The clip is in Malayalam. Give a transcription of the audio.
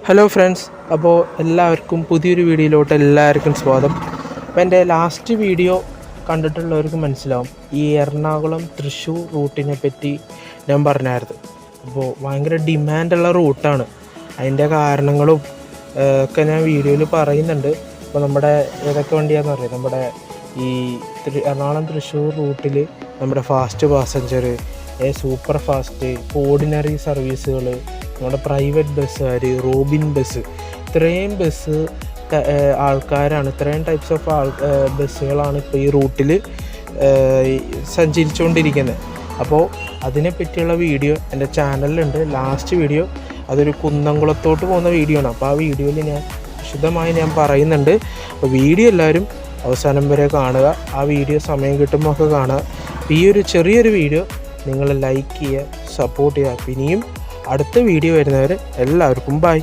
ഹലോ ഫ്രണ്ട്സ്, അപ്പോൾ എല്ലാവർക്കും പുതിയൊരു വീഡിയോയിലോട്ട് എല്ലാവർക്കും സ്വാഗതം. അപ്പോൾ എൻ്റെ ലാസ്റ്റ് വീഡിയോ കണ്ടിട്ടുള്ളവർക്ക് മനസ്സിലാവും ഈ എറണാകുളം തൃശ്ശൂർ റൂട്ടിനെ പറ്റി ഞാൻ പറഞ്ഞായിരുന്നു. അപ്പോൾ ഭയങ്കര ഡിമാൻഡുള്ള റൂട്ടാണ്. അതിൻ്റെ കാരണങ്ങളും ഒക്കെ ഞാൻ വീഡിയോയിൽ പറയുന്നുണ്ട്. അപ്പോൾ നമ്മുടെ ഏതൊക്കെ വണ്ടിയാണെന്ന് പറയാം, നമ്മുടെ ഈ എറണാകുളം തൃശ്ശൂർ റൂട്ടിൽ നമ്മുടെ fast passenger, super fast, ordinary സർവീസുകൾ, നമ്മുടെ പ്രൈവറ്റ് ബസ്സുകാർ, റോബിൻ ബസ്, ഇത്രയും ബസ് ആൾക്കാരാണ്, ഇത്രയും ടൈപ്സ് ഓഫ് ബസ്സുകളാണ് ഇപ്പോൾ ഈ റൂട്ടിൽ സഞ്ചരിച്ചുകൊണ്ടിരിക്കുന്നത്. അപ്പോൾ അതിനെപ്പറ്റിയുള്ള വീഡിയോ എൻ്റെ ചാനലിലുണ്ട്. ലാസ്റ്റ് വീഡിയോ അതൊരു കുന്നംകുളത്തോട്ട് പോകുന്ന വീഡിയോ ആണ്. അപ്പോൾ ആ വീഡിയോയിൽ ഞാൻ വിശദമായി ഞാൻ പറയുന്നുണ്ട്. അപ്പോൾ വീഡിയോ എല്ലാവരും അവസാനം വരെ കാണുക. ആ വീഡിയോ സമയം കിട്ടുമ്പോൾ ഒക്കെ കാണുക. ഈ ഒരു ചെറിയൊരു വീഡിയോ നിങ്ങൾ ലൈക്ക് ചെയ്യുക, സപ്പോർട്ട് ചെയ്യുക. ഇനിയും അടുത്ത വീഡിയോ വരുന്നവരെ എല്ലാവർക്കും ബൈ.